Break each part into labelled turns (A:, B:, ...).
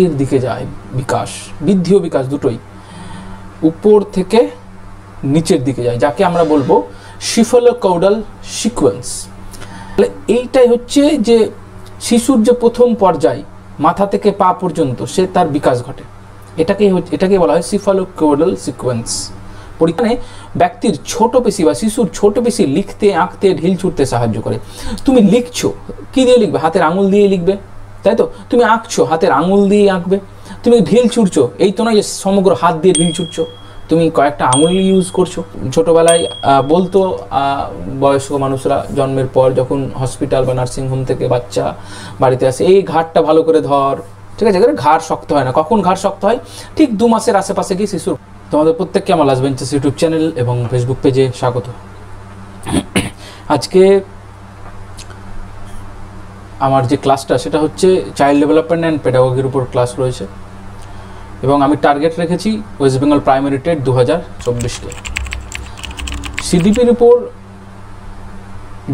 A: এর দিকে যায় বিকাশ, বৃদ্ধি ও বিকাশ দুটোই উপর থেকে নিচের দিকে যায়, যাকে আমরা বলবো সিফালোকাউডাল সিকোয়েন্স। তাহলে এইটাই হচ্ছে যে শিশুর যে প্রথম পর্যায় মাথা থেকে পা পর্যন্ত সে তার বিকাশ ঘটে, এটাকে বলা হয় সিফালোকাউডাল সিকোয়েন্স। পরীক্ষায় ব্যক্তির ছোট পেশি বা শিশুর ছোট পেশি লিখতে, আঁকতে, ঢিল ছুটতে সাহায্য করে। তুমি লিখছো কি দিয়ে লিখবে? হাতের আঙুল দিয়ে লিখবে, তাই তো? তুমি আঁকছো হাতের আঙুল দিয়ে আঁকবে। তুমি ঢিল ছুটছো, এই তো নয় যে সমগ্র হাত দিয়ে ঢিল ছুটছো, তুমি কয়েকটা আঙুল ইউজ করছো। ছোটোবেলায় বলতো বয়স্ক মানুষরা জন্মের পর যখন হসপিটাল বা নার্সিংহোম থেকে বাচ্চা বাড়িতে আসে, এই ঘাড়টা ভালো করে ধর, ঠিক আছে? ঘাড় শক্ত হয় না। কখন ঘাড় শক্ত হয়? ঠিক 2 মাসের আশেপাশে গিয়ে শিশুর। তোমাদের প্রত্যেককে আমার লাস্ট বেঞ্চেস ইউটিউব চ্যানেল এবং ফেসবুক পেজে স্বাগত। আজকে আমার যে ক্লাসটা সেটা হচ্ছে চাইল্ড ডেভেলপমেন্ট অ্যান্ড পেডাগোগির উপর ক্লাস রয়েছে, এবং আমি টার্গেট রেখেছি ওয়েস্ট বেঙ্গল প্রাইমারি টেট 2024-কে। সিডিপির উপর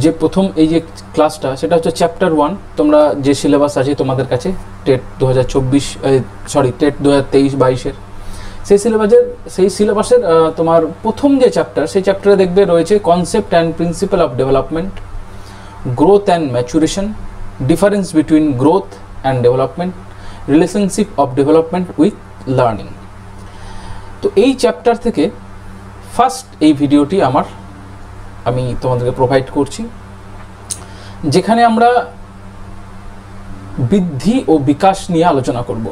A: যে প্রথম এই যে ক্লাসটা সেটা হচ্ছে চ্যাপ্টার 1। তোমরা যে সিলেবাস আছে তোমাদের কাছে টেট 2024 টেট 2023-22-এর, সেই সিলেবাসের তোমার প্রথম যে চ্যাপ্টার, সেই চ্যাপ্টারে দেখবে রয়েছে concept and principal of development, growth and maturation, difference between growth and development, relationship of development with learning. তো এই চ্যাপ্টার থেকে ফার্স্ট এই ভিডিওটি আমি তোমাদেরকে প্রোভাইড করছি, যেখানে আমরা বৃদ্ধি ও বিকাশ নিয়ে আলোচনা করব।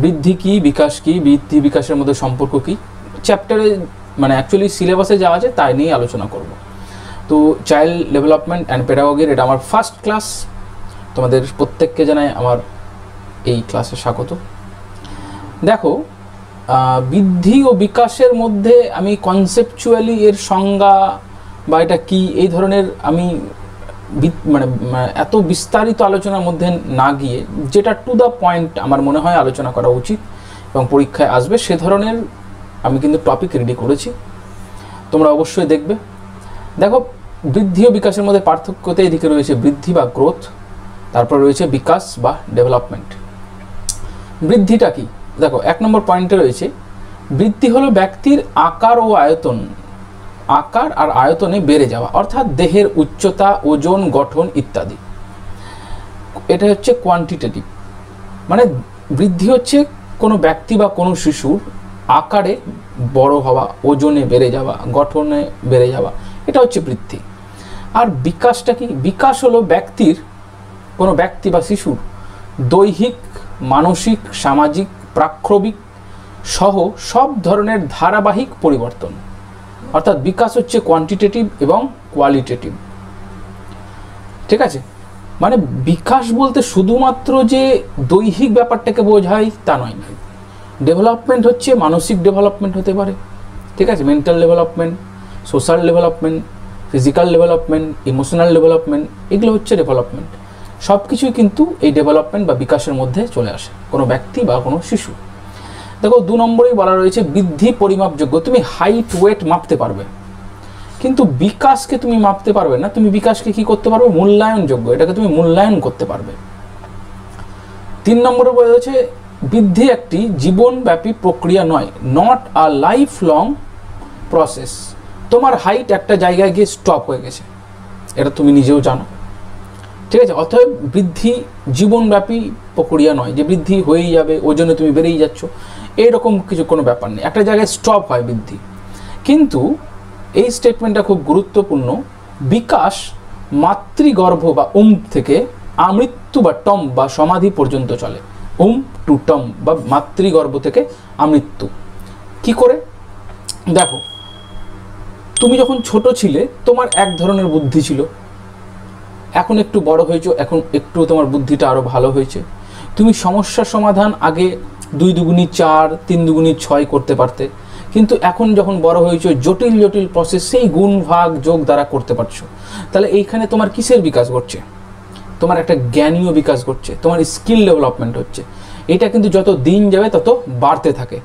A: বৃদ্ধি কি, বিকাশ কি, বৃদ্ধি বিকাশের মধ্যে সম্পর্ক কি, চ্যাপ্টারে মানে অ্যাকচুয়ালি সিলেবাসে যা আছে তাই নিয়ে আলোচনা করব। তো চাইল্ড ডেভেলপমেন্ট অ্যান্ড পেডাগোগির এটা আমার ফার্স্ট ক্লাস। তোমাদের প্রত্যেককে জানাই আমার এই ক্লাসে স্বাগত। দেখো, বৃদ্ধি ও বিকাশের মধ্যে আমি কনসেপচুয়ালি এর সংজ্ঞা বা এটা কি এই ধরনের আমি মানে এত বিস্তারিত আলোচনার মধ্যে না গিয়ে যেটা টু দ্য পয়েন্ট আমার মনে হয় আলোচনা করা উচিত এবং পরীক্ষায় আসবে সে ধরনের আমি কিন্তু টপিক রেডি করেছি, তোমরা অবশ্যই দেখবে। দেখো, বৃদ্ধি ও বিকাশের মধ্যে পার্থক্যতে এদিকে রয়েছে বৃদ্ধি বা গ্রোথ, তারপর রয়েছে বিকাশ বা ডেভেলপমেন্ট। বৃদ্ধিটা কি? দেখো, 1 নম্বর পয়েন্টে রয়েছে বৃদ্ধি হলো ব্যক্তির আকার আর আয়তনে বেড়ে যাওয়া, অর্থাৎ দেহের উচ্চতা, ওজন, গঠন ইত্যাদি। এটা হচ্ছে কোয়ান্টিটেটিভ, মানে বৃদ্ধি হচ্ছে কোনো ব্যক্তি বা কোনো শিশুর আকারে বড় হওয়া, ওজনে বেড়ে যাওয়া, গঠনে বেড়ে যাওয়া, এটা হচ্ছে বৃদ্ধি। আর বিকাশটা কি? বিকাশ হলো কোনো ব্যক্তি বা শিশুর দৈহিক, মানসিক, সামাজিক, প্রাক্ষবিক সহ সব ধরনের ধারাবাহিক পরিবর্তন। অর্থাৎ বিকাশ হচ্ছে কোয়ান্টিটেটিভ এবং কোয়ালিটেটিভ, ঠিক আছে? মানে বিকাশ বলতে শুধুমাত্র যে দৈহিক ব্যাপারটাকে বোঝায় তা নয়। ডেভেলপমেন্ট হচ্ছে মানসিক ডেভেলপমেন্ট হতে পারে, ঠিক আছে? Mental development, social development, physical development, emotional development, এগুলো হচ্ছে ডেভেলপমেন্ট। সব কিছুই কিন্তু এই ডেভেলপমেন্ট বা বিকাশের মধ্যে চলে আসে কোনো ব্যক্তি বা কোনো শিশু। দেখো, 2 নম্বরেই বলা রয়েছে বৃদ্ধি পরিমাপযোগ্য। তুমি হাইট, ওয়েট মাপতে পারবে, কিন্তু বিকাশকে তুমি মাপতে পারবে না। তুমি বিকাশকে কি করতে পারবে? মূল্যায়নযোগ্য, এটাকে তুমি মূল্যায়ন করতে পারবে। 3 নম্বরে বলা রয়েছে বৃদ্ধি একটি জীবনব্যাপী প্রক্রিয়া নয়, not a life long process. তোমার হাইট একটা জায়গায় গিয়ে স্টপ হয়ে গেছে, এটা তুমি নিজেও জানো, ঠিক আছে? অতএব বৃদ্ধি জীবনব্যাপী প্রক্রিয়া নয় যে বৃদ্ধি হয়েই যাবে, ওই জন্য তুমি বেড়েই যাচ্ছ, এইরকম কিছু কোনো ব্যাপার নেই। একটা জায়গায় স্টপ হয় বৃদ্ধি। কিন্তু এই স্টেটমেন্টটা খুব গুরুত্বপূর্ণ, বিকাশ মাতৃগর্ভ বা থেকে আমৃত্যু বা টম বা সমাধি পর্যন্ত চলে। টু টম বা মাতৃগর্ভ থেকে আমৃত্যু। কি করে? দেখো, তুমি যখন ছোট ছিলে তোমার এক ধরনের বুদ্ধি ছিল, এখন একটু বড় হয়েছো, এখন একটু তোমার বুদ্ধিটা আরও ভালো হয়েছে। তুমি সমস্যার সমাধান আগে 2 দুগুণী 4, 3 দুগুণী 6 করতে পারতে, কিন্তু এখন যখন বড় হয়েছো জটিল জটিল প্রসেস সেই গুণ, ভাগ, যোগ দ্বারা করতে পারছো। তাহলে এইখানে তোমার কিসের বিকাশ ঘটছে? তোমার একটা জ্ঞানীয় বিকাশ ঘটছে, তোমার স্কিল ডেভেলপমেন্ট হচ্ছে। এটা কিন্তু যত দিন যাবে তত বাড়তে থাকে।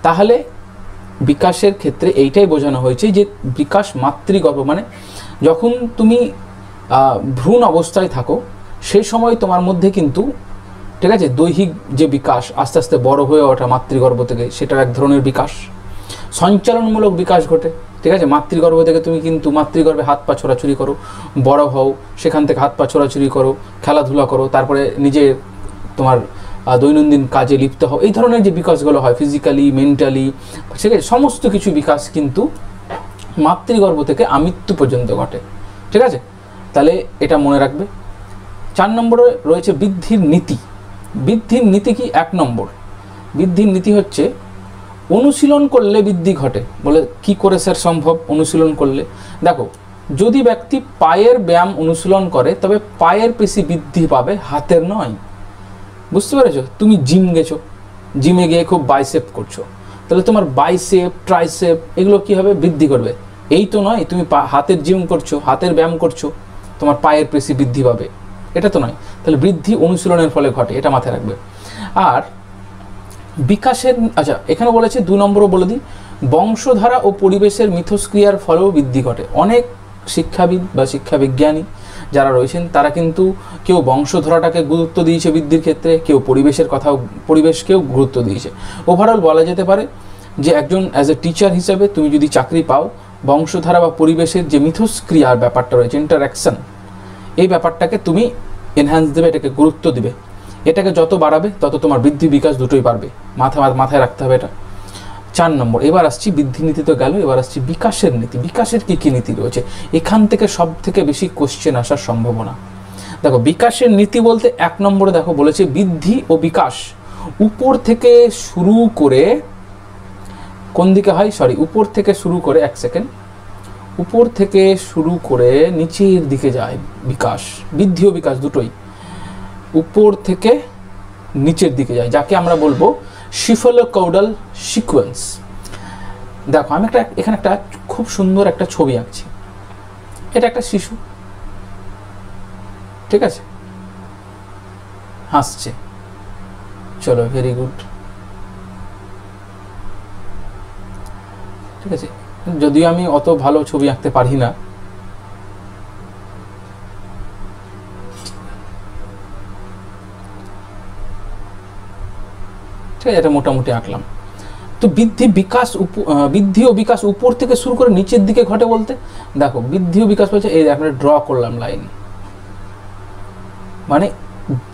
A: তাহলে বিকাশের ক্ষেত্রে এইটাই বোঝানো হয়েছে যে বিকাশ মাতৃগর্ভ, মানে যখন তুমি ভ্রূণ অবস্থায় থাকো সেই সময় তোমার মধ্যে কিন্তু ঠিক আছে। দৈহিক যে বিকাশ, আস্তে আস্তে বড় হয়ে ওঠা মাতৃগর্ভ থেকে, সেটাও এক ধরনের বিকাশ। সঞ্চালনমূলক বিকাশ ঘটে, ঠিক আছে। মাতৃগর্ভ থেকে তুমি কিন্তু মাতৃগর্ভে হাত পা ছোড়াছুড়ি করো, বড় হও, সেখান থেকে হাত পা ছোড়াছুড়ি করো, খেলাধুলা করো, তারপরে নিজে তোমার দৈনন্দিন কাজে লিপ্ত হও। এই ধরনের যে বিকাশগুলো হয় ফিজিক্যালি, মেন্টালি, ঠিক আছে, সমস্ত কিছু বিকাশ কিন্তু মাতৃগর্ভ থেকে আমৃত্যু পর্যন্ত ঘটে, ঠিক আছে। তাহলে এটা মনে রাখবে। 4 নম্বরে রয়েছে বৃদ্ধির নীতি। বৃদ্ধির নীতি কি? 1 নম্বর বৃদ্ধির নীতি হচ্ছে অনুশীলন করলে বৃদ্ধি ঘটে। বলে কি করে স্যার সম্ভব অনুশীলন করলে? দেখো, যদি ব্যক্তি পায়ের ব্যায়াম অনুশীলন করে তবে পায়ের পেশি বৃদ্ধি পাবে, হাতের নয়। বুঝতে পেরেছো? তুমি জিম গেছো, জিমে গিয়ে খুব বাইসেপ করছো, তাহলে তোমার বাইসেপ, ট্রাইসেপ এগুলো কি হবে? বৃদ্ধি করবে। এই তো নয় তুমি হাতের জিম করছো, হাতের ব্যায়াম করছো, তোমার পায়ের পেশি বৃদ্ধি পাবে, এটা তো নয়। তাহলে বৃদ্ধি অনুশীলনের ফলে ঘটে, এটা মাথায় রাখবে। আর বিকাশের, আচ্ছা এখানে বলেছে 2 নম্বরও বলে দিই, বংশধারা ও পরিবেশের মিথস্ক্রিয়ার ফলেও বৃদ্ধি ঘটে। অনেক শিক্ষাবিদ বা শিক্ষাবিজ্ঞানী যারা রয়েছেন তারা কিন্তু কেউ বংশধারাটাকে গুরুত্ব দিয়েছে বৃদ্ধির ক্ষেত্রে, কেউ পরিবেশের কথাও, পরিবেশকেও গুরুত্ব দিয়েছে। ওভারঅল বলা যেতে পারে যে একজন অ্যাজ এ টিচার হিসেবে তুমি যদি চাকরি পাও, বংশধারা বা পরিবেশের যে মিথস্ক্রিয়ার ব্যাপারটা রয়েছে, ইন্টারাকশন, এই ব্যাপারটাকে তুমি এনহ্যান্স দেবে, এটাকে গুরুত্ব দিবে। এটাকে যত বাড়াবে তত তোমার বৃদ্ধি বিকাশ দুটোই পারবে, মাথায় রাখতে হবে এটা। 4 নম্বর। এবার আসছি বৃদ্ধি নীতি তো গেল, এবার আসছি বিকাশের নীতি। বিকাশের কি কি নীতি রয়েছে? এখান থেকে সব থেকে বেশি কোশ্চেন আসার সম্ভাবনা। দেখো, বিকাশের নীতি বলতে 1 নম্বরে দেখো বলেছে বৃদ্ধি ও বিকাশ উপর থেকে শুরু করে, কোন দিকে হয়? উপর থেকে শুরু করে, 1 সেকেন্ড, উপর থেকে শুরু করে নিচের দিকে যায় বিকাশ। বৃদ্ধি ও বিকাশ দুটোই উপর থেকে নিচের দিকে যায়, যাকে আমরা বলবো সিফালোকাউডাল সিকোয়েন্স। দেখো, আমি এখানে একটা খুব সুন্দর একটা ছবি আঁকছি। এটা একটা শিশু, ঠিক আছে, হাসছে। চলো, ভেরি গুড, ঠিক আছে। যদিও আমি অত ভালো ছবি আঁকতে পারি না, ঠিক আছে, এটা মোটামুটি আঁকলাম। তো বৃদ্ধি ও বিকাশ উপর থেকে শুরু করে নিচের দিকে ঘটে বলতে, দেখো বৃদ্ধি ও বিকাশ বলছে, এই আমরা ড্র করলাম লাইন, মানে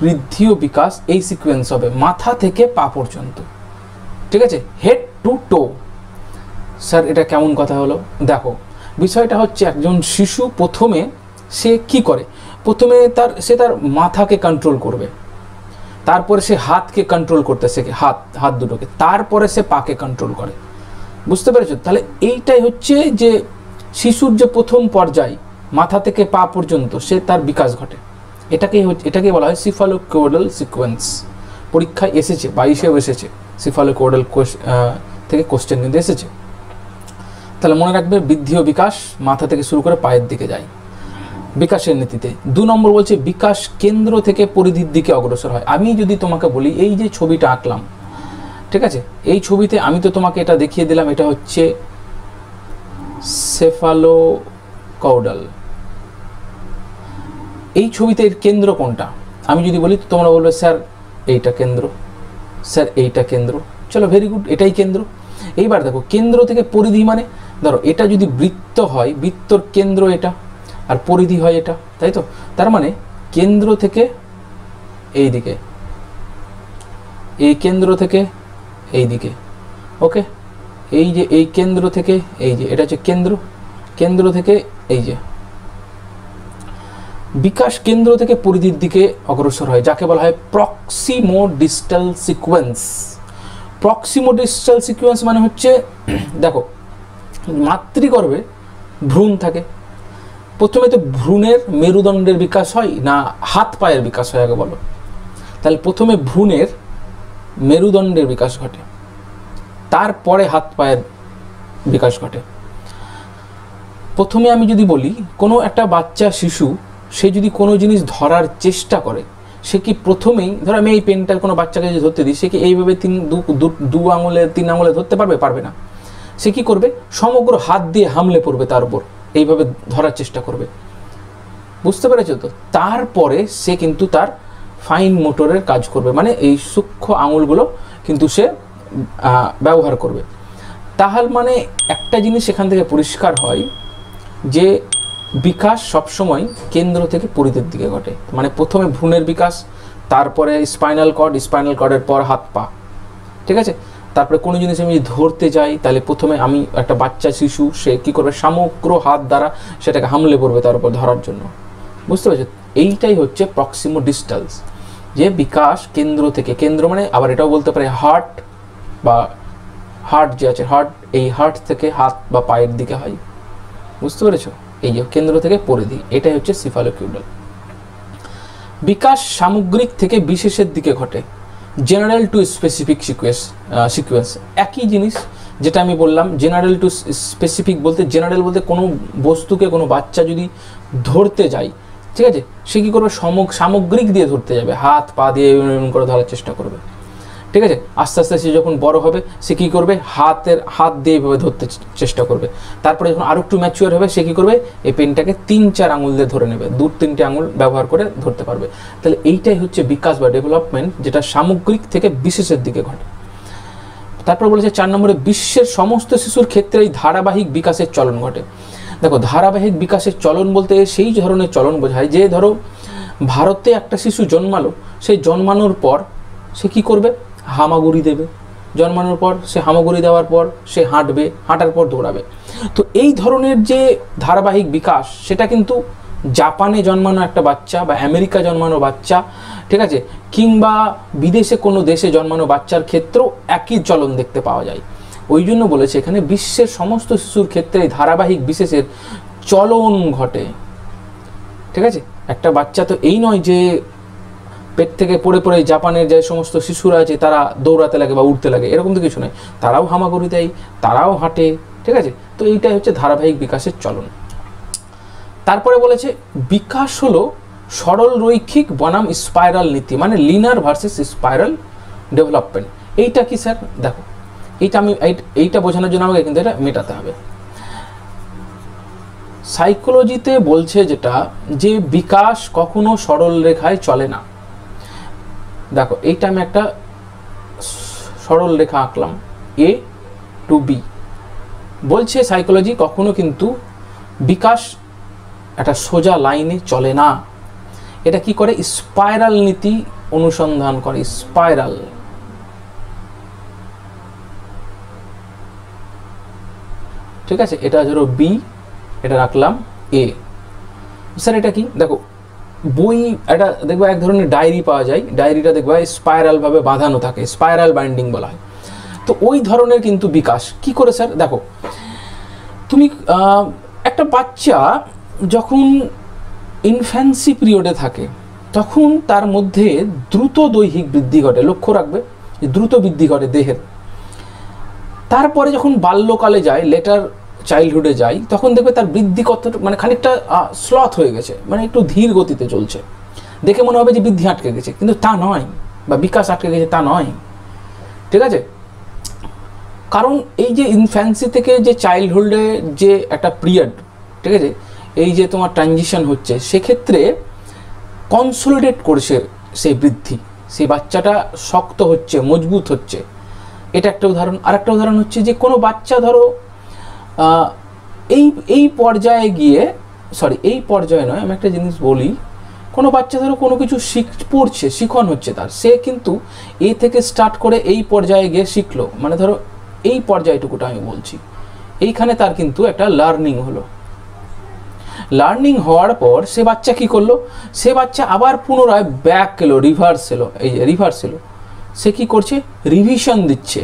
A: বৃদ্ধি ও বিকাশ এই সিকোয়েন্স হবে মাথা থেকে পা পর্যন্ত, ঠিক আছে, হেড টু টো। স্যার এটা কেমন কথা হলো? দেখো, বিষয়টা হচ্ছে একজন শিশু প্রথমে সে কি করে? প্রথমে সে তার মাথাকে কন্ট্রোল করবে, তারপরে সে হাতকে কন্ট্রোল করতে শেখে, হাত দুটোকে, তারপরে সে পাকে কন্ট্রোল করে। বুঝতে পেরেছো? তাহলে এইটাই হচ্ছে যে শিশুর যে প্রথম পর্যায়, মাথা থেকে পা পর্যন্ত সে তার বিকাশ ঘটে। এটাকে বলা হয় সিফালোকাউডাল সিকোয়েন্স। পরীক্ষায় এসেছে, 22-এও এসেছে, সিফালোকাউডাল থেকে কোশ্চেন কিন্তু এসেছে। তাহলে মনে রাখবে, বৃদ্ধি ও বিকাশ মাথা থেকে শুরু করে পায়ের দিকে যায়। বিকাশের নীতিতে 2 নম্বর বলছে বিকাশ কেন্দ্র থেকে পরিধির দিকে অগ্রসর হয়। আমি যদি তোমাকে বলি, এই যে ছবিটা আঁকলাম, ঠিক আছে, এই ছবিতে আমি তো তোমাকে এটা দেখিয়ে দিলাম, এটা হচ্ছে সেফালোকাউডাল। এই ছবিতে এর কেন্দ্র কোনটা? আমি যদি বলি, তোমরা বলবে স্যার এইটা কেন্দ্র, স্যার এইটা কেন্দ্র। চলো, ভেরি গুড, এটাই কেন্দ্র। এইবার দেখো, কেন্দ্র থেকে পরিধি মানে, ধরো এটা যদি বৃত্ত হয়, বৃত্তর কেন্দ্র এটা, আর পরিধি হয় এটা, তাই তো? তার মানে কেন্দ্র থেকে এই দিকে, এই কেন্দ্র থেকে এই দিকে, ওকে, এই যে এই কেন্দ্র থেকে এই যে, এটা হচ্ছে কেন্দ্র থেকে এই যে বিকাশ কেন্দ্র থেকে পরিধির দিকে অগ্রসর হয়, যাকে বলা হয় প্রক্সিমোডিস্টাল সিকোয়েন্স। প্রক্সিমোডিস্টাল সিকোয়েন্স মানে হচ্ছে, দেখো মাতৃগর্ভে ভ্রূণ থাকে, প্রথমে তো ভ্রূণের মেরুদণ্ডের বিকাশ হয় না হাত পায়ের বিকাশ হয় আগে বলো? তাহলে প্রথমে ভ্রূণের মেরুদণ্ডের বিকাশ ঘটে, তারপরে হাত পায়ের বিকাশ ঘটে। প্রথমে আমি যদি বলি, কোনো একটা বাচ্চা শিশু সে যদি কোনো জিনিস ধরার চেষ্টা করে, সে কি প্রথমেই, ধরো আমি এই পেনটা কোনো বাচ্চাকে যদি ধরতে দিই, সে কি এইভাবে 3 আঙুলে ধরতে পারবে? পারবে না। সে কি করবে? সমগ্র হাত দিয়ে হামলে পড়বে তার উপর, এইভাবে ধরার চেষ্টা করবে। বুঝতে পেরেছো তো? তারপরে সে কিন্তু তার ফাইন মোটরের কাজ করবে, মানে এই সূক্ষ্ম আঙুলগুলো কিন্তু সে ব্যবহার করবে। তাহলে মানে একটা জিনিস এখান থেকে পরিষ্কার হয় যে বিকাশ সবসময় কেন্দ্র থেকে পরিধির দিকে ঘটে। মানে প্রথমে ভ্রূণের বিকাশ, তারপরে স্পাইনাল কর্ডের পর হাত পা, ঠিক আছে। তারপরে কোনো জিনিস আমি ধরতে যাই, তাহলে প্রথমে আমি একটা বাচ্চা শিশু সে কী করবে, সমগ্র হাত দ্বারা সেটাকে হামলে পড়বে তার উপর ধরার জন্য, বুঝতে পারছো। এইটাই হচ্ছে প্রক্সিমো ডিস্টালস, যে বিকাশ কেন্দ্র থেকে, কেন্দ্র মানে আবার এটাও বলতে পারে হার্ট, বা হার্ট যে আছে হার্ট, এই হার্ট থেকে হাত বা পায়ের দিকে হয়, বুঝতে পেরেছো। এই যে কেন্দ্র থেকে পরিধি, এটাই হচ্ছে সিফালোকিউডাল। বিকাশ সামগ্রিক থেকে বিশেষের দিকে ঘটে, জেনারেল টু স্পেসিফিক সিকোয়েন্স। একই জিনিস যেটা আমি বললাম, জেনারেল টু স্পেসিফিক বলতে, জেনারেল বলতে কোনো বস্তুকে কোনো বাচ্চা যদি ধরতে যায়, ঠিক আছে, সে কী করবে, সামগ্রিক দিয়ে ধরতে যাবে, হাত পা দিয়ে এমন করে ধরার চেষ্টা করবে, ঠিক আছে। আস্তে আস্তে সে যখন বড় হবে সে কী করবে, হাত দিয়ে এইভাবে ধরতে চেষ্টা করবে। তারপরে যখন আরও একটু ম্যাচিওর হবে সে কী করবে, এই পেনটাকে 3-4 আঙুল দিয়ে ধরে নেবে, 2-3টে আঙুল ব্যবহার করে ধরতে পারবে। তাহলে এইটাই হচ্ছে বিকাশ বা ডেভেলপমেন্ট, যেটা সামগ্রিক থেকে বিশেষের দিকে ঘটে। তারপর বলেছে 4 নম্বরে, বিশ্বের সমস্ত শিশুর ক্ষেত্রে এই ধারাবাহিক বিকাশের চলন ঘটে। দেখো, ধারাবাহিক বিকাশের চলন বলতে সেই ধরনের চলন বোঝায় যে ধরো ভারতে একটা শিশু জন্মালো, সেই জন্মানোর পর সে কী করবে, হামাগুড়ি দেবে, জন্মানোর পর সে হামাগুড়ি দেওয়ার পর সে হাঁটবে, হাঁটার পর দৌড়াবে। তো এই ধরনের যে ধারাবাহিক বিকাশ, সেটা কিন্তু জাপানে জন্মানো একটা বাচ্চা বা আমেরিকা জন্মানো বাচ্চা, ঠিক আছে, কিংবা বিদেশে কোনো দেশে জন্মানো বাচ্চার ক্ষেত্রেও একই চলন দেখতে পাওয়া যায়। ওই জন্য বলেছে এখানে বিশ্বের সমস্ত শিশুর ক্ষেত্রে ধারাবাহিক বিশেষের চলন ঘটে, ঠিক আছে। একটা বাচ্চা তো এই নয় যে পেট থেকে পড়ে পড়ে, জাপানের যে সমস্ত শিশুরা আছে তারা দৌড়াতে লাগে বা উঠতে লাগে, এরকম তো কিছু নয়, তারাও হামাগুড়ি দেয়, তারাও হাঁটে, ঠিক আছে। তো এইটাই হচ্ছে ধারাবাহিক বিকাশের চলন। তারপরে বলেছে বিকাশ হলো সরল রৈখিক বনাম স্পাইরাল নীতি, মানে লিনার ভার্সেস স্পাইরাল ডেভেলপমেন্ট। এইটা কি স্যার, দেখো এইটা বোঝানোর জন্য আমাকে কিন্তু এটা মেটাতে হবে। সাইকোলজিতে বলছে যেটা, যে বিকাশ কখনো সরল রেখায় চলে না। দেখো, এইটা আমি একটা সরল রেখা আঁকলাম, A to B। বলছে সাইকোলজি কখনো কিন্তু বিকাশ একটা সোজা লাইনে চলে না, এটা কি করে, স্পাইরাল নীতি অনুসন্ধান করে, স্পাইরাল। ঠিক আছে, এটা ধরো B, এটা রাখলাম A। স্যার এটা কি, দেখো বই এটা দেখবা এক ধরনের ডায়েরি পাওয়া যায়, ডায়েরিটা দেখবা স্পাইরাল ভাবে বাঁধানো থাকে, স্পাইরাল বাইন্ডিং বলা হয়। তো ওই ধরনের কিন্তু বিকাশ কি করে স্যার, দেখো তুমি একটা বাচ্চা যখন ইনফ্যান্সি পিরিয়ডে থাকে তখন তার মধ্যে দ্রুত দৈহিক বৃদ্ধি ঘটে, লক্ষ্য রাখবে দ্রুত বৃদ্ধি ঘটে দেহের। তারপরে যখন বাল্যকালে যায়, লেটার চাইল্ডহুডে যায়, তখন দেখবে তার বৃদ্ধি কত, মানে খানিকটা স্লথ হয়ে গেছে, মানে একটু ধীর গতিতে চলছে, দেখে মনে হবে যে বৃদ্ধি আটকে গেছে, কিন্তু তা নয়, বা বিকাশ আটকে গেছে তা নয়, ঠিক আছে। কারণ এই যে ইনফ্যান্সি থেকে যে চাইল্ডহুডে যে একটা পিরিয়ড, ঠিক আছে, এই যে তোমার ট্রানজিশন হচ্ছে, সেক্ষেত্রে কনসোলিডেট করছে সেই বৃদ্ধি, সেই বাচ্চাটা শক্ত হচ্ছে, মজবুত হচ্ছে, এটা একটা উদাহরণ। আর একটা উদাহরণ হচ্ছে যে কোনো বাচ্চা ধরো এই পর্যায়ে গিয়ে, এই পর্যায়ে নয়, আমি একটা জিনিস বলি, কোনো বাচ্চা ধরো কোনো কিছু পড়ছে, শিখন হচ্ছে তার, সে কিন্তু এ থেকে স্টার্ট করে এই পর্যায়ে গিয়ে শিখলো, মানে ধরো এই পর্যায়টুকুটা আমি বলছি, এইখানে তার কিন্তু একটা লার্নিং হলো। লার্নিং হওয়ার পর সে বাচ্চা কি করলো, সে বাচ্চা আবার পুনরায় ব্যাক এলো, রিভার্স এলো, এই যে রিভার্স এলো, সে কি করছে, রিভিশন দিচ্ছে,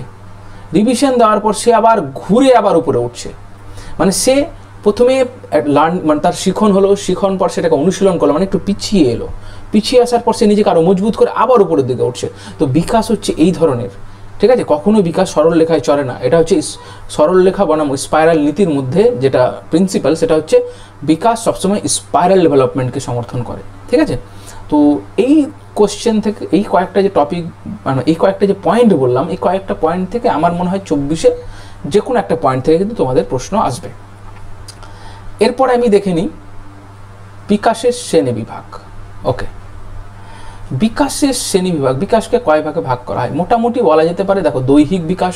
A: রিভিশন দেওয়ার পর সে আবার ঘুরে আবার উপরে উঠছে। মানে সে প্রথমে মানে তার শিখন হলো, শিখন পর সেটাকে অনুশীলন করলো, মানে একটু পিছিয়ে এলো, পিছিয়ে আসার পর সে নিজেকে আরো মজবুত করে আবার উপরের দিকে উঠছে। তো বিকাশ হচ্ছে এই ধরনের, ঠিক আছে, কখনো বিকাশ সরল রেখায় চলে না। এটা হচ্ছে সরল রেখা বনাম স্পাইরাল নীতির মধ্যে যেটা প্রিন্সিপাল, সেটা হচ্ছে বিকাশ সবসময় স্পাইরাল ডেভেলপমেন্টকে সমর্থন করে, ঠিক আছে। তো এই কোশ্চেন থেকে, এই কয়েকটা যে টপিক, মানে এই কয়েকটা যে পয়েন্ট বললাম, এই কয়েকটা পয়েন্ট থেকে আমার মনে হয় 24-এ যে কোনো একটা পয়েন্ট থেকে কিন্তু তোমাদের প্রশ্ন আসবে। এরপর আমি দেখে নিই বিকাশের শ্রেণী বিভাগ। ওকে, বিকাশের শ্রেণীবিভাগ, বিকাশকে কয় ভাগে ভাগ করা হয়? মোটামুটি বলা যেতে পারে, দেখো, দৈহিক বিকাশ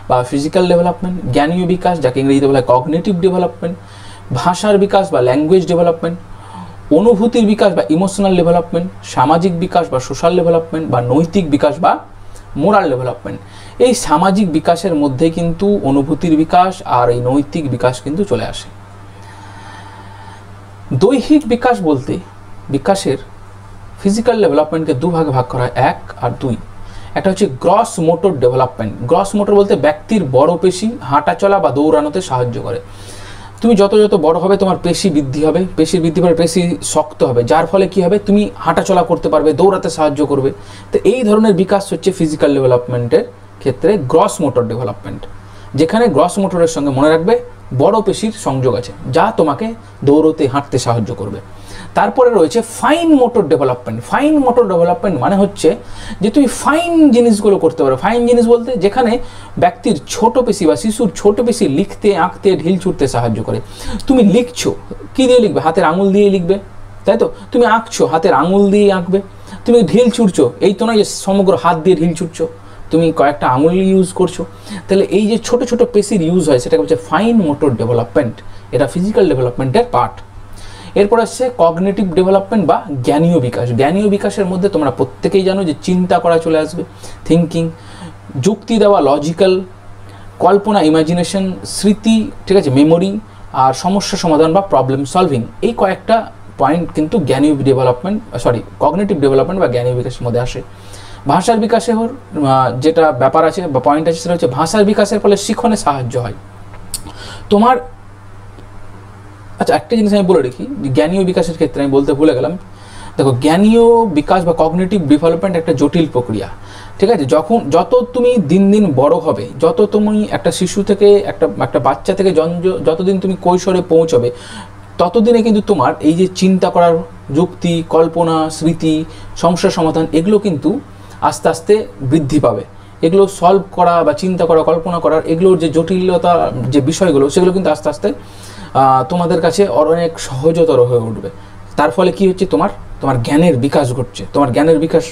A: বা ফিজিক্যাল ডেভেলপমেন্ট, জ্ঞানীয় বিকাশ যাকে ইংরেজিতে বলা হয় কগনিটিভ ডেভেলপমেন্ট, ভাষার বিকাশ বা ল্যাঙ্গুয়েজ ডেভেলপমেন্ট, অনুভূতির বিকাশ বা ইমোশনাল ডেভেলপমেন্ট, সামাজিক বিকাশ বা সোশ্যাল ডেভেলপমেন্ট, বা নৈতিক বিকাশ বা মোরাল ডেভেলপমেন্ট। এই সামাজিক বিকাশের মধ্যে কিন্তু অনুভূতির বিকাশ আর এই নৈতিক বিকাশ কিন্তু চলে আসে। দৈহিক বিকাশ বলতে বিকাশের ফিজিক্যাল ডেভেলপমেন্টকে দুভাগে ভাগ করা হয়, 1 আর 2। একটা হচ্ছে gross motor development. Gross motor বলতে ব্যক্তির বড় পেশি হাঁটা চলা বা দৌড়ানোতে সাহায্য করে। তুমি যত যত বড় হবে তোমার পেশি বৃদ্ধি হবে, পেশির বৃদ্ধি পাবে, পেশি শক্ত হবে, যার ফলে কি হবে, তুমি হাঁটা চলা করতে পারবে, দৌড়াতে সাহায্য করবে। তো এই ধরনের বিকাশ হচ্ছে ফিজিক্যাল ডেভেলপমেন্টের ক্ষেত্রে গ্রস মোটর ডেভেলপমেন্ট, যেখানে গ্রস মোটরের সঙ্গে মনে রাখবে বড় পেশির সংযোগ আছে, যা তোমাকে দৌড়তে হাঁটতে সাহায্য করবে। তারপরে রয়েছে fine motor development. Fine motor development মানে হচ্ছে যে তুমি ফাইন জিনিসগুলো করতে পারো। ফাইন জিনিস বলতে যেখানে ব্যক্তির ছোট পেশি বা শিশুর ছোট পেশি লিখতে, আঁকতে, ঢিল ছুটতে সাহায্য করে। তুমি লিখছো, কি দিয়ে লিখবে? হাতের আঙুল দিয়ে লিখবে, তাই তো? তুমি আঁকছো, হাতের আঙুল দিয়ে আঁকবে। তুমি ঢিল ছুটছো, এই তো নয় যে সমগ্র হাত দিয়ে ঢিল ছুটছো, তুমি কয়েকটা আঙুল ইউজ করছো। তাহলে এই যে ছোট ছোট পেশির ইউজ হয় সেটাকে হচ্ছে ফাইন মোটর ডেভেলপমেন্ট। এটা ফিজিক্যাল ডেভেলপমেন্টের পার্ট। এরপর আসছে কগনিটিভ ডেভেলপমেন্ট বা জ্ঞানীয় বিকাশ। জ্ঞানীয় বিকাশের মধ্যে তোমরা প্রত্যেকেই জানো যে চিন্তা করা চলে আসবে, থিঙ্কিং, যুক্তি দেওয়া, লজিক্যাল, কল্পনা, ইমাজিনেশন, স্মৃতি, ঠিক আছে, মেমোরি, আর সমস্যা সমাধান বা প্রবলেম সলভিং। এই কয়েকটা পয়েন্ট কিন্তু জ্ঞানীয় ডেভেলপমেন্ট, কগনিটিভ ডেভেলপমেন্ট বা জ্ঞানীয় বিকাশের মধ্যে আসে। ভাষার বিকাশে যেটা ব্যাপার আছে বা পয়েন্ট আছে সেটা হচ্ছে ভাষার বিকাশের ফলে শিখনে সাহায্য হয় তোমার। আচ্ছা, একটা জিনিস আমি বলে রাখি, জ্ঞানীয় বিকাশের ক্ষেত্রে আমি বলতে ভুলে গেলাম। দেখো, জ্ঞানীয় বিকাশ বা কগনিটিভ ডেভেলপমেন্ট একটা জটিল প্রক্রিয়া, ঠিক আছে? যত তুমি দিন দিন বড় হবে, যত তুমি একটা শিশু থেকে একটা বাচ্চা থেকে যতদিন তুমি কৈশোরে পৌঁছবে, ততদিনে কিন্তু তোমার এই যে চিন্তা করার যুক্তি, কল্পনা, স্মৃতি, সমস্যা সমাধান, এগুলো কিন্তু আস্তে আস্তে বৃদ্ধি পাবে। এগুলো সলভ করা বা চিন্তা করা, কল্পনা করার, এগুলোর যে জটিলতা, যে বিষয়গুলো, সেগুলো কিন্তু আস্তে আস্তে তোমাদের কাছে অনেক সহজতর হয়ে উঠবে। তার ফলে কি হচ্ছে, তোমার জ্ঞানের বিকাশ ঘটছে। তোমার জ্ঞানের বিকাশ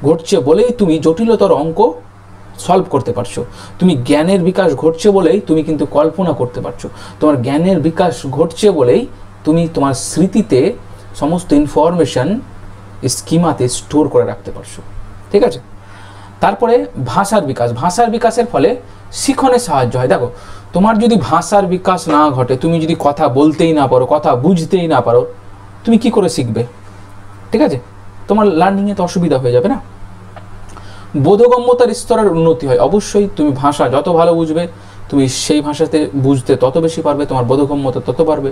A: ঘটছে বলেই তুমি জটিলতর অঙ্ক সলভ করতে পারছো। তুমি জ্ঞানের বিকাশ ঘটছে বলেই তুমি কিন্তু কল্পনা করতে পারছো। তোমার জ্ঞানের বিকাশ ঘটছে বলেই তুমি তোমার স্মৃতিতে সমস্ত ইনফরমেশন স্কিমাতে স্টোর করে রাখতে পারছো, ঠিক আছে? তারপরে ভাষার বিকাশ। ভাষার বিকাশের ফলে শিখনে সাহায্য হয়। দেখো, তোমার যদি ভাষার বিকাশ না ঘটে, তুমি যদি কথা বলতেই না পারো, কথা বুঝতেই না পারো, তুমি কি করে শিখবে? ঠিক আছে, তোমার লার্নিংয়ে তো অসুবিধা হয়ে যাবে না। বোধগম্যতার স্তরের উন্নতি হয়। অবশ্যই তুমি ভাষা যত ভালো বুঝবে, তুমি সেই ভাষাতে বুঝতে তত বেশি পারবে, তোমার বোধগম্যতা তত বাড়বে।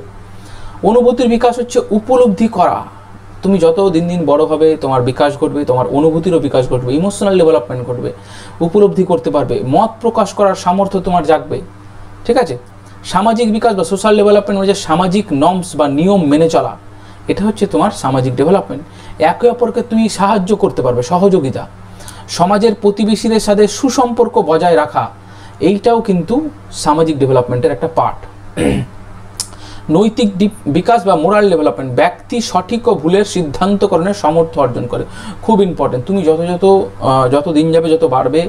A: অনুভূতির বিকাশ হচ্ছে উপলব্ধি করা। তুমি যত দিন দিন বড় হবে, তোমার বিকাশ ঘটবে, তোমার অনুভূতিরও বিকাশ ঘটবে, ইমোশনাল ডেভেলপমেন্ট ঘটবে, উপলব্ধি করতে পারবে, মত প্রকাশ করার সামর্থ্য তোমার জাগবে, ঠিক আছে? সামাজিক বিকাশ বা সোশ্যাল ডেভেলপমেন্ট হচ্ছে সামাজিক নর্মস বা নিয়ম মেনে চলা। এটা হচ্ছে তোমার সামাজিক ডেভেলপমেন্ট। একে অপরকে তুমি সাহায্য করতে পারবে, সহযোগিতা। সমাজের প্রতিবেশীদের সাথে সুসম্পর্ক বজায় রাখা, এইটাও কিন্তু সামাজিক ডেভেলপমেন্টের একটা পার্ট। নৈতিক বিকাশ বা মোরাল ডেভেলপমেন্ট, ব্যক্তি সঠিক ও ভুলের সিদ্ধান্তকরণের সামর্থ্য অর্জন করে। খুব ইম্পর্টেন্ট। তুমি যত দিন যাবে, যত বাড়বে,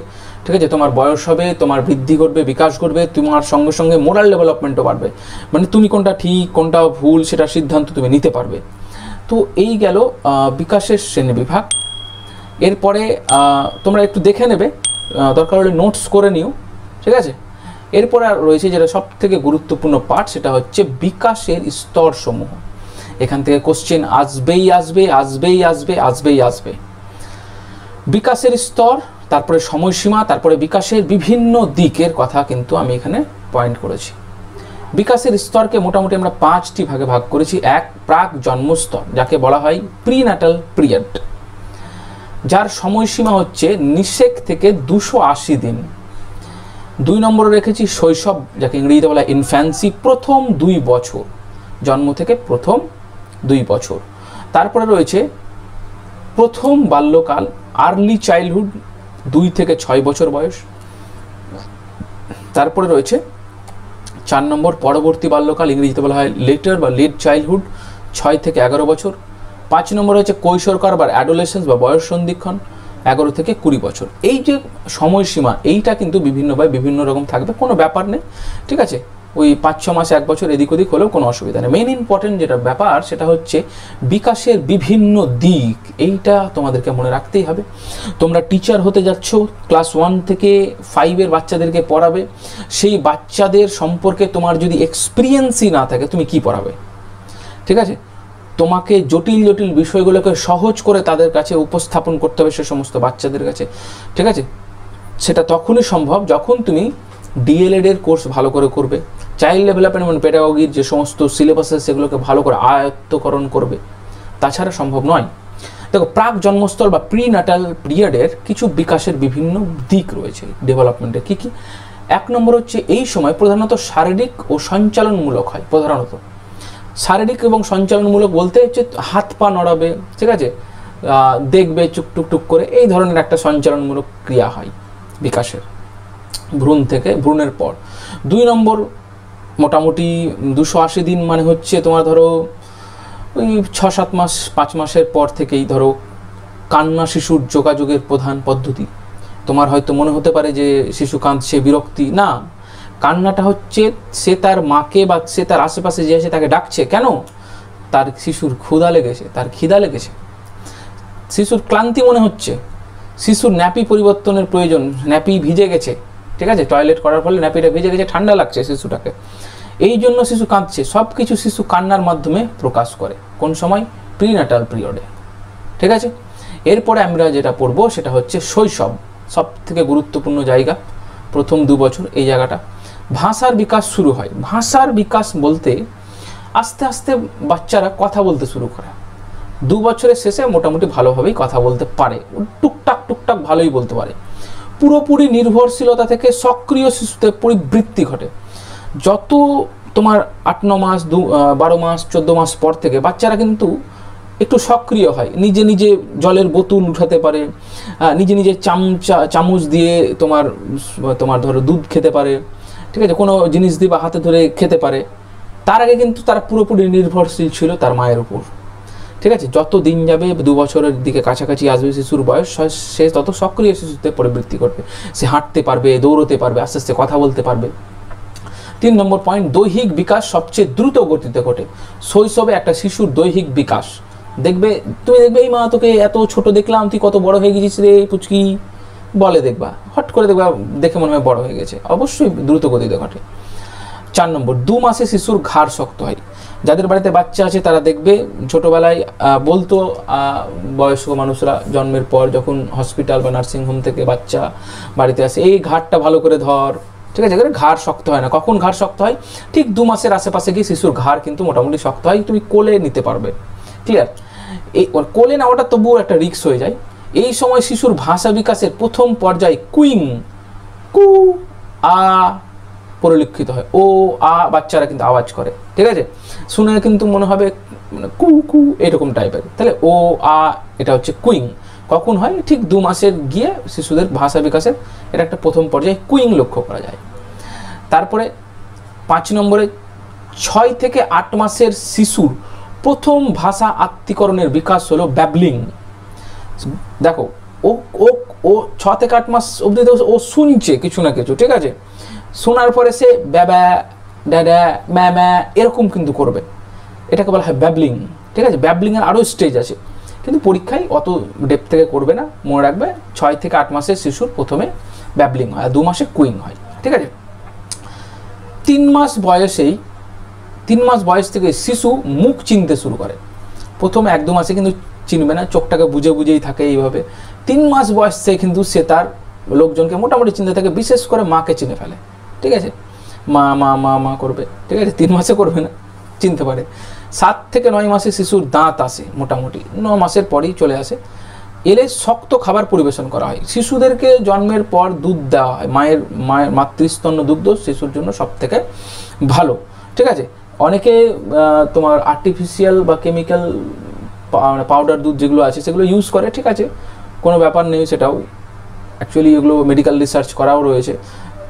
A: ঠিক আছে, তোমার বয়স হবে, তোমার বৃদ্ধি ঘটবে, বিকাশ ঘটবে, তোমার সঙ্গে সঙ্গে মোরাল ডেভেলপমেন্টও বাড়বে। মানে তুমি কোনটা ঠিক, কোনটা ভুল, সেটার সিদ্ধান্ত তুমি নিতে পারবে। তো এই গেল বিকাশের শ্রেণীবিভাগ। এরপরে তোমরা একটু দেখে নেবে, দরকার হলে নোটস করে নিও, ঠিক আছে? এরপরে আর রয়েছে যেটা সব থেকে গুরুত্বপূর্ণ পার্ট, সেটা হচ্ছে বিকাশের স্তরসমূহ। এখান থেকে কোশ্চেন আসবেই আসবে, আসবেই আসবে, আসবেই আসবে। বিকাশের স্তর, তারপরে সময়সীমা, তারপরে বিকাশের বিভিন্ন দিকের কথা কিন্তু আমি এখানে পয়েন্ট করেছি। বিকাশের স্তরকে মোটামুটি আমরা 5টি ভাগে ভাগ করেছি। 1, প্রাক জন্মস্তর, যাকে বলা হয় প্রিন্যাটাল পিরিয়ড, যার সময়সীমা হচ্ছে নিষেক থেকে 280 দিন। 2 নম্বরে রেখেছি শৈশব, যাকে ইংরেজিতে বলা হয় ইনফ্যান্সি, প্রথম 2 বছর, জন্ম থেকে প্রথম 2 বছর। তারপরে রয়েছে প্রথম বাল্যকাল, আর্লি চাইল্ডহুড, 2 থেকে 6 বছর বয়স। তারপরে রয়েছে 4 নম্বর পরবর্তী বাল্যকাল, ইংরেজিতে বলা হয় লেটার বা লেট চাইল্ডহুড, 6 থেকে 11 বছর। 5 নম্বর হচ্ছে কৈশোরকাল বা অ্যাডোলেসেন্স বা বয়স সন্ধিক্ষণ, 11 থেকে 20 বছর। এই যে সময়সীমা এইটা কিন্তু বিভিন্নভাবে বিভিন্ন রকম থাকবে, কোনো ব্যাপার নেই, ঠিক আছে। ওই 5-6 মাস 1 বছর এদিক ওদিক হলেও কোনো অসুবিধা নেই। মেইন ইম্পর্টেন্ট যেটা ব্যাপার সেটা হচ্ছে বিকাশের বিভিন্ন দিক, এইটা তোমাদেরকে মনে রাখতেই হবে। তোমরা টিচার হতে যাচ্ছ, ক্লাস 1 থেকে 5-এর বাচ্চাদেরকে পড়াবে, সেই বাচ্চাদের সম্পর্কে তোমার যদি এক্সপিরিয়েন্সই না থাকে তুমি কি পড়াবে, ঠিক আছে। তোমাকে জটিল জটিল বিষয়গুলোকে সহজ করে তাদের কাছে উপস্থাপন করতে হবে সে সমস্ত বাচ্চাদের কাছে, ঠিক আছে। সেটা তখনই সম্ভব যখন তুমি ডিএলএড এর কোর্স ভালো করে করবে, চাইল্ড ডেভেলপমেন্ট পেডাগোগির যে সমস্ত সিলেবাস আছে সেগুলোকে ভালো করে আয়ত্তকরণ করবে, তাছাড়া সম্ভব নয়। দেখো, প্রাক জন্মস্থল বা প্রিনাটাল পিরিয়ডের কিছু বিকাশের বিভিন্ন দিক রয়েছে ডেভেলপমেন্টের। কী কী? 1 নম্বর হচ্ছে এই সময় প্রধানত শারীরিক ও সঞ্চালনমূলক হয়। প্রধানত শারীরিক এবং সঞ্চালনমূলক বলতে হচ্ছে হাত পা নড়াবে, ঠিক আছে, দেখবে টুকটুক করে, এই ধরনের একটা সঞ্চালনমূলক ক্রিয়া হয় বিকাশের ভ্রূণের পর। 2 নম্বর মোটামুটি 280 দিন, মানে হচ্ছে তোমার ধরো ওই 6-7 মাস 5 মাসের পর থেকেই ধরো কান্না শিশুর যোগাযোগের প্রধান পদ্ধতি। তোমার হয়তো মনে হতে পারে যে শিশু কাঁদছে, বিরক্তি না, কান্নাটা হচ্ছে সে তার মাকে বা সে তার আশেপাশে যে আছে তাকে ডাকছে। কেন? তার শিশুর ক্ষুধা লেগেছে, তার খিদা লেগেছে, শিশুর ক্লান্তি মনে হচ্ছে, শিশুর ন্যাপি পরিবর্তনের প্রয়োজন, ন্যাপি ভিজে গেছে, ঠিক আছে, টয়লেট করার ফলে ন্যাপিটা ভিজে গেছে, ঠান্ডা লাগছে শিশুটাকে, এই জন্য শিশু কাঁদছে। সব কিছু শিশু কান্নার মাধ্যমে প্রকাশ করে। কোন সময়? প্রিনাটাল পিরিয়ডে, ঠিক আছে। এরপরে আমরা যেটা পড়বো সেটা হচ্ছে শৈশব, সব থেকে গুরুত্বপূর্ণ জায়গা, প্রথম 2 বছর এই জায়গাটা। ভাষার বিকাশ শুরু হয়। ভাষার বিকাশ বলতে আস্তে আস্তে বাচ্চারা কথা বলতে শুরু করে। 2 বছরের শেষে মোটামুটি ভালোভাবেই কথা বলতে পারে, টুকটাক ভালোই বলতে পারে। পুরোপুরি নির্ভরশীলতা থেকে সক্রিয় শিশুতে পরিবৃত্তি ঘটে। যত তোমার 8-9 মাস 12 মাস 14 মাস পর থেকে বাচ্চারা কিন্তু একটু সক্রিয় হয়, নিজে নিজে জলের বোতল উঠাতে পারে, নিজে নিজে চামচ দিয়ে তোমার ধরো দুধ খেতে পারে, ঠিক আছে, কোনো জিনিস দিয়ে বা হাতে ধরে খেতে পারে। তার আগে কিন্তু তারা পুরোপুরি নির্ভরশীল ছিল তার মায়ের উপর, ঠিক আছে। যত দিন যাবে 2 বছরের দিকে কাছাকাছি আসবে শিশুর বয়স, সে তত সক্রিয় শিশুতে পরিবৃত্তি করবে, সে হাঁটতে পারবে, দৌড়তে পারবে, আস্তে আস্তে কথা বলতে পারবে। 3 নম্বর পয়েন্ট, দৈহিক বিকাশ সবচেয়ে দ্রুত গতিতে ঘটে। শৈশবে একটা শিশুর দৈহিক বিকাশ তুমি দেখবে এই মা তোকে এত ছোট দেখলাম, তুই কত বড় হয়ে গেছিস রে পুচকি, বলে দেখবা, হট করে দেখবা দেখে মনে হয় বড় হয়ে গেছে, অবশ্যই দ্রুত গতিতে ঘটে। 4 নম্বর, 2 মাসে শিশুর ঘাড় শক্ত হয়। যাদের বাড়িতে বাচ্চা আছে তারা দেখবে ছোটোবেলায় বলতো বয়স্ক মানুষরা জন্মের পর যখন হসপিটাল বা নার্সিংহোম থেকে বাচ্চা বাড়িতে আসে, এই ঘাড়টা ভালো করে ধর, ঠিক আছে। ঘাড় শক্ত হয় না। কখন ঘাড় শক্ত হয়? ঠিক 2 মাসের আশেপাশে গিয়ে শিশুর ঘাড় কিন্তু মোটামুটি শক্ত হয়, তুমি কোলে নিতে পারবে, ক্লিয়ার। এই কোলে নেওয়াটা তবুও একটা রিস্ক হয়ে যায়। এই সময় শিশুর ভাষা বিকাশের প্রথম পর্যায়ে কুইং, কু আ পরিলক্ষিত হয়। ও আ বাচ্চারা কিন্তু আওয়াজ করে, ঠিক আছে, শুনে কিন্তু মনে হবে মানে কু কু এরকম টাইপের। তাহলে ও আ এটা হচ্ছে কুইং। কখন হয়? ঠিক 2 মাসের গিয়ে শিশুদের ভাষা বিকাশের এটা একটা প্রথম পর্যায়ে কুইং লক্ষ্য করা যায়। তারপরে 5 নম্বরে 6 থেকে 8 মাসের শিশুর প্রথম ভাষা আত্মীকরণের বিকাশ হলো ব্যাবলিং। দেখো, ও ও ও 6 থেকে 8 মাস অবধি ও শুনছে কিছু না কিছু, ঠিক আছে, শোনার পরে সে ব্যাবা ড্যাডা ম্যামা এরকম কিন্তু করবে, এটাকে বলা হয় ব্যাবলিং, ঠিক আছে। ব্যাবলিংয়ের আরও স্টেজ আছে, কিন্তু পরীক্ষায় অত ডেপ থেকে করবে না, মনে রাখবে 6 থেকে 8 মাসের শিশুর প্রথমে ব্যাবলিং হয়, আর 2 মাসে কুইং হয়, ঠিক আছে। 3 মাস বয়স থেকে শিশু মুখ চিনতে শুরু করে। প্রথমে 1-2 মাসে কিন্তু চিনবে না, চোখটাকে বুঝেই থাকে এইভাবে। 3 মাস বয়স থেকে কিন্তু সে তার লোকজনকে মোটামুটি চিনতে থাকে, বিশেষ করে মাকে চিনে ফেলে, ঠিক আছে, মা মা মা মা করবে, ঠিক আছে। 3 মাসে করবে না, চিনতে পারে। 7 থেকে 9 মাসে শিশুর দাঁত আসে, মোটামুটি 9 মাসের পরেই চলে আসে। এলে শক্ত খাবার পরিবেশন করা হয়। শিশুদেরকে জন্মের পর দুধ দেওয়া হয়, মায়ের মাতৃস্তন্য দুগ্ধ শিশুর জন্য সব থেকে ভালো, ঠিক আছে। অনেকে তোমার আর্টিফিশিয়াল বা কেমিক্যাল পাউডার দুধ যেগুলো আছে সেগুলো ইউজ করে, ঠিক আছে, কোনো ব্যাপার নেই, সেটাও অ্যাকচুয়ালি এগুলো মেডিকেল রিসার্চ করাও রয়েছে।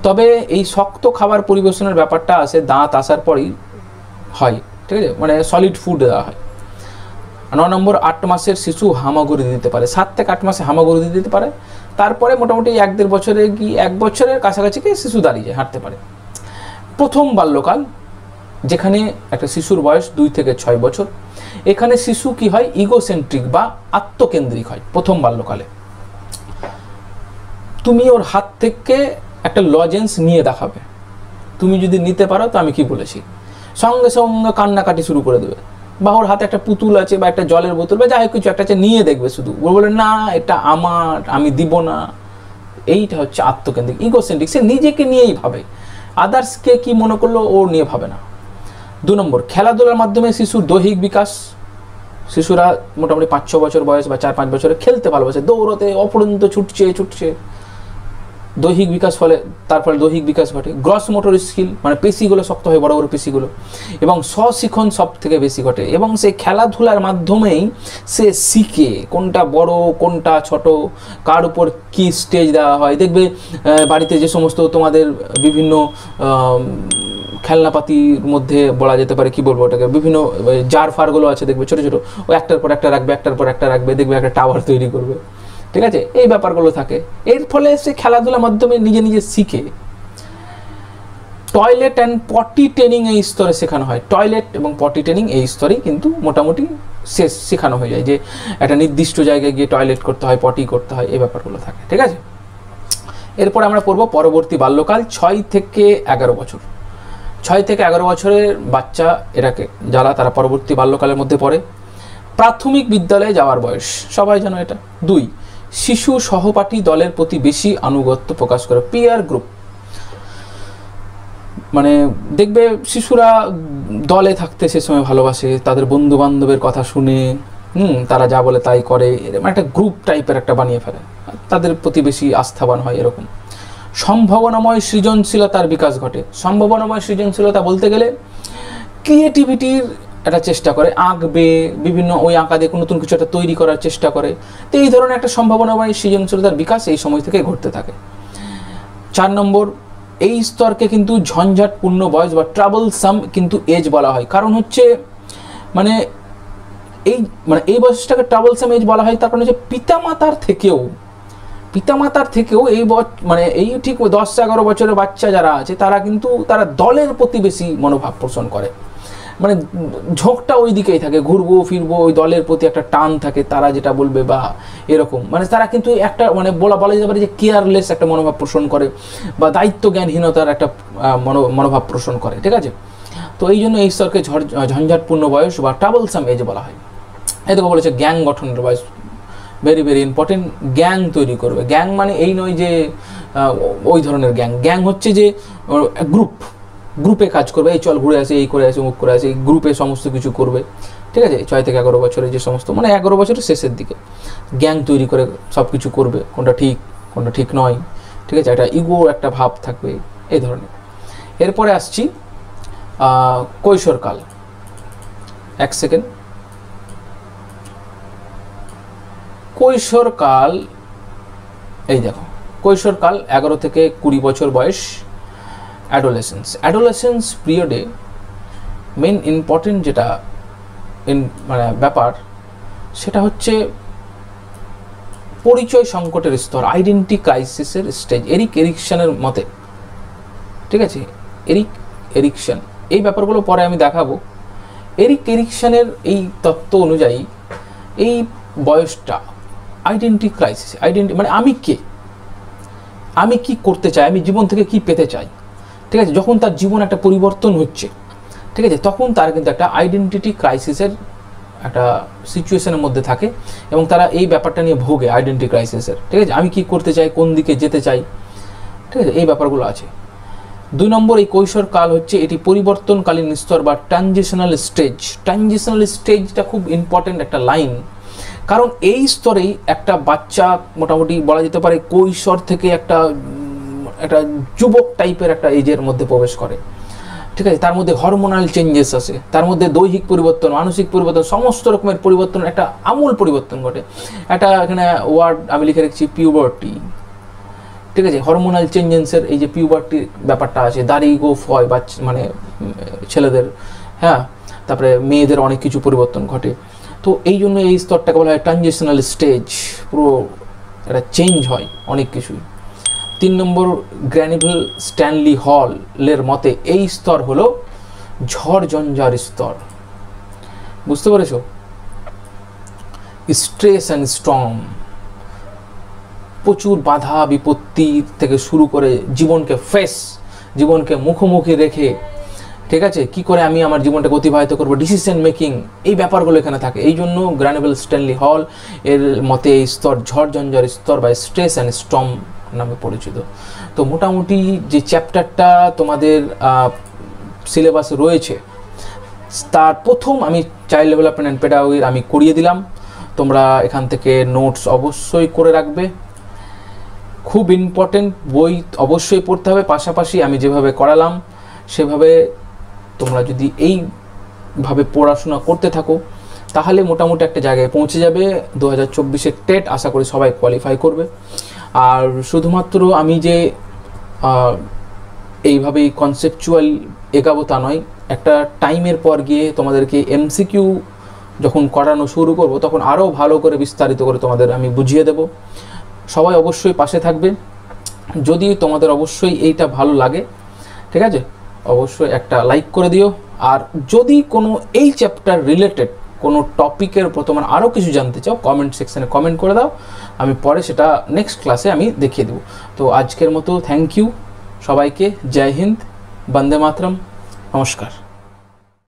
A: তবে এই শক্ত খাবার পরিবেশনের ব্যাপারটা আসে দাঁত আসার পরই হয়, ঠিক আছে, মানে সলিড ফুড দেওয়া হয়। 9 নম্বর 8 মাসের শিশু হামাগুড়ি দিতে পারে, 7 থেকে 8 মাসে হামাগুড়ি দিতে পারে, তারপরে মোটামুটি 1-1.5 বছরে কি 1 বছরের কাছাকাছি শিশু দাঁড়িয়ে যায়, হাঁটতে পারে। প্রথম বাল্যকাল, যেখানে একটা শিশুর বয়স 2 থেকে 6 বছর, এখানে শিশু কি হয়, ইগোসেন্ট্রিক বা আত্মকেন্দ্রিক হয় প্রথম বাল্যকালে। তুমি ওর হাত থেকে একটা লজেন্স নিয়ে দেখাবে, তুমি যদি নিতে পারো তো আমি কি বলেছি, সঙ্গে সঙ্গে কান্নাকাটি শুরু করে দেবে, বা ওর হাতে একটা পুতুল আছে বা একটা জলের বোতল বা যাই কিছু একটা আছে নিয়ে দেখবে, শুধু ও বলে না এটা আমার, আমি দিব না। এইটা হচ্ছে আত্মকেন্দ্রিক, ইগোসেন্ট্রিক, সে নিজেকে নিয়েই ভাবে, আদার্সকে কি মনে করলো ও নিয়ে ভাবে না। 2 নম্বর খেলাধুলার মাধ্যমে শিশুর দৈহিক বিকাশ, শিশুরা মোটামুটি 5-6 বছর বয়স বা 4-5 বছরে খেলতে ভালোবাসে, দৌড়তে অপরন্ত ছুটছে, দৈহিক বিকাশ ফলে তার ফলে দৈহিক বিকাশ ঘটে। গ্রস মোটর স্কিল মানে পেশিগুলো শক্ত হয়, বড় বড় পেশিগুলো, এবং স্বশিখন সব থেকে বেশি ঘটে, এবং সে খেলাধুলার মাধ্যমেই সে শিখে কোনটা বড় কোনটা ছোট, কার উপর কি স্টেজ দেওয়া হয়। দেখবে বাড়িতে যে সমস্ত তোমাদের বিভিন্ন খেলনাপাতির মধ্যে বলা যেতে পারে, কি বলবো ওটাকে, বিভিন্ন জার ফারগুলো আছে দেখবে ছোট ছোট, ও একটার পর একটা রাখবে, একটার পর একটা রাখবে, দেখবে একটা টাওয়ার তৈরি করবে, ঠিক আছে, এই ব্যাপারগুলো থাকে। এর ফলে সে খেলাধুলার মাধ্যমে নিজে নিজে শিখে। টয়লেট অ্যান্ড পটি ট্রেনিং এই স্তরে শেখানো হয়, টয়লেট এবং পটি ট্রেনিং এই স্তরেই কিন্তু মোটামুটি শেখানো হয়ে যায়, যে একটা নির্দিষ্ট জায়গায় গিয়ে টয়লেট করতে হয়, পটি করতে হয়, এই ব্যাপারগুলো থাকে, ঠিক আছে। এরপর আমরা পড়বো পরবর্তী বাল্যকাল, 6 থেকে 11 বছর। 6 থেকে 11 বছরের বাচ্চা এটাকে যারা, তারা পরবর্তী বাল্যকালের মধ্যে পড়ে। প্রাথমিক বিদ্যালয়ে যাওয়ার বয়স, সবাই জানো এটা। 2, শিশু সহপাঠী দলের প্রতি বেশি আনুগত্য প্রকাশ করে, পিয়ার গ্রুপ, মানে দেখবে শিশুরা দলে থাকতে সে সময় ভালোবাসে, তাদের বন্ধু বান্ধবের কথা শুনে তারা যা বলে তাই করে, এরকম একটা গ্রুপ টাইপের একটা বানিয়ে ফেলে, তাদের প্রতি বেশি আস্থাবান হয় এরকম। সম্ভাবনাময় সৃজনশীলতার বিকাশ ঘটে, সম্ভাবনাময় সৃজনশীলতা বলতে গেলে ক্রিয়েটিভিটির একটা চেষ্টা করে, আঁকবে, বিভিন্ন ওই আঁকা দিয়ে নতুন কিছু একটা তৈরি করার চেষ্টা করে, তো এই ধরনের একটা সম্ভাবনাময় সৃজনশীলতার বিকাশ এই সময় থেকে ঘটতে থাকে। 4 নম্বর, এই স্তরকে কিন্তু ঝঞ্ঝাটপূর্ণ বয়স বা ট্রাবলসাম কিন্তু এজ বলা হয়, কারণ হচ্ছে মানে এই বয়সটাকে ট্রাবলসাম এজ বলা হয়, তার কারণ হচ্ছে পিতামাতার থেকেও এই ঠিক 10-11 বছরের বাচ্চা যারা আছে তারা দলের প্রতি বেশি মনোভাব পোষণ করে, মানে ঝোঁকটা ওই দিকেই থাকে, ঘুরবো ফিরবো, ওই দলের প্রতি একটা টান থাকে, তারা যেটা বলবে বা এরকম, মানে তারা কিন্তু একটা বলা যেতে পারে যে কেয়ারলেস একটা মনোভাব পোষণ করে, বা দায়িত্ব জ্ঞানহীনতার একটা মনোভাব পোষণ করে, ঠিক আছে। তো এই জন্য এই স্তরকে ঝঞ্ঝাটপূর্ণ বয়স বা ট্রাবলসাম এজ বলা হয়। এই দেখো বলেছে গ্যাং গঠনের বয়স, ভেরি ভেরি ইম্পর্টেন্ট। গ্যাং তৈরি করবে, গ্যাং মানে এই নয় যে ওই ধরনের গ্যাং হচ্ছে যে গ্রুপে কাজ করবে, এই চল ঘুরে আসে, এই করে আসে, মুখ করে আসে, এই গ্রুপে সমস্ত কিছু করবে, ঠিক আছে। 6 থেকে 11 বছরে যে সমস্ত, মানে 11 বছরের শেষের দিকে গ্যাং তৈরি করে সব কিছু করবে, কোনটা ঠিক নয়, ঠিক আছে, একটা ইগো একটা ভাব থাকবে, এই ধরনের। এরপরে আসছি কৈশোরকাল। 1 সেকেন্ড। কৈশোরকাল, এই দেখো, কৈশোরকাল 11 থেকে 20 বছর বয়স, অ্যাডোলেসেন্স পিরিয়ডে মেন ইম্পর্টেন্ট যেটা মানে ব্যাপার, সেটা হচ্ছে পরিচয় সংকটের স্তর, আইডেন্টি ক্রাইসিসের স্টেজ, এরিক এরিকসনের মতে, ঠিক আছে, এরিকসন, এই ব্যাপারগুলো পরে আমি দেখাবো। এরিক এরিকসনের এই তত্ত্ব অনুযায়ী এই বয়সটা আইডেন্টি ক্রাইসিস, মানে আমি কি করতে চাই, আমি জীবন থেকে কি পেতে চাই, ঠিক আছে। যখন তার জীবন একটা পরিবর্তন হচ্ছে, ঠিক আছে, তখন তার কিন্তু একটা আইডেন্টিটি ক্রাইসিসের একটা সিচুয়েশনের মধ্যে থাকে, এবং তারা এই ব্যাপারটা নিয়ে ভোগে, আইডেন্টিটি ক্রাইসিসের, ঠিক আছে, আমি কি করতে চাই, কোন দিকে যেতে চাই, ঠিক আছে, এই ব্যাপারগুলো আছে। 2 নম্বর, এই কৈশোরকাল হচ্ছে এটি পরিবর্তনকালীন স্তর বা ট্রানজিশনাল স্টেজটা খুব ইম্পর্টেন্ট একটা লাইন, কারণ এই স্তরেই একটা বাচ্চা মোটামুটি বলা যেতে পারে কৈশোর থেকে একটা যুবক টাইপের একটা এজের মধ্যে প্রবেশ করে, ঠিক আছে। তার মধ্যে হরমোনাল চেঞ্জেস আসে, তার মধ্যে দৈহিক পরিবর্তন, মানসিক পরিবর্তন, সমস্ত রকমের পরিবর্তন, একটা আমূল পরিবর্তন ঘটে। একটা এখানে ওয়ার্ড আমি লিখে রেখেছি, পিউবার্টি, ঠিক আছে। হরমোনাল চেঞ্জেসের এই যে পিউবার্টির ব্যাপারটা আছে, দাড়ি গোফ হয় মানে ছেলেদের, হ্যাঁ, তারপরে মেয়েদের অনেক কিছু পরিবর্তন ঘটে, তো এই জন্য এই স্তরটাকে বলা হয় ট্রানজিশনাল স্টেজ, পুরো একটা চেঞ্জ হয় অনেক কিছুই। 3 নম্বর গ্র্যানিভেল স্ট্যানলি হলের মতে এই স্তর হলো ঝড় ঝঞ্ঝার স্তর। বুঝতে পেরেছো? স্ট্রেস অ্যান্ড স্টর্ম, প্রচুর বাধা বিপত্তি থেকে শুরু করে জীবনকে মুখোমুখি রেখে, ঠিক আছে, কি করে আমি আমার জীবনটাকে অতিবাহিত করবো, ডিসিশন মেকিং, এই ব্যাপারগুলো এখানে থাকে। এই জন্য গ্র্যানিভেল স্ট্যানলি হল এর মতে এই স্তর ঝড় ঝঞ্ঝার স্তর বা স্ট্রেস অ্যান্ড স্টর্ম নামে পরিচিত। তো মোটামুটি যে চ্যাপ্টারটা তোমাদের সিলেবাসে রয়েছে তার প্রথম আমি চাইল্ড ডেভেলপমেন্ট অ্যান্ড পেডাগোগির আমি করিয়ে দিলাম। তোমরা এখান থেকে নোটস অবশ্যই করে রাখবে, খুব ইম্পর্টেন্ট, বই অবশ্যই পড়তে হবে। পাশাপাশি আমি যেভাবে করালাম সেভাবে তোমরা যদি এইভাবে পড়াশোনা করতে থাকো তাহলে মোটামুটি একটা জায়গায় পৌঁছে যাবে। 2024-এর টেট আশা করি সবাই কোয়ালিফাই করবে। আর শুধুমাত্র আমি যে এইভাবেই কনসেপচুয়াল এগাবো তা নয়, একটা টাইমের পর গিয়ে তোমাদেরকে এমসিকিউ যখন করানো শুরু করব তখন আরও ভালো করে বিস্তারিত করে তোমাদের আমি বুঝিয়ে দেব। সবাই অবশ্যই পাশে থাকবে। যদি তোমাদের অবশ্যই এইটা ভালো লাগে, ঠিক আছে, অবশ্যই একটা লাইক করে দিও। আর যদি কোনো এই চ্যাপ্টার রিলেটেড কোনো টপিকের উপর তোমরা আরও কিছু জানতে চাও কমেন্ট সেকশানে কমেন্ট করে দাও, আমি পরে সেটা নেক্সট ক্লাসে আমি দেখিয়ে দেবো। তো আজকের মতো থ্যাংক ইউ সবাইকে, জয় হিন্দ, বন্দে মাতরম, নমস্কার।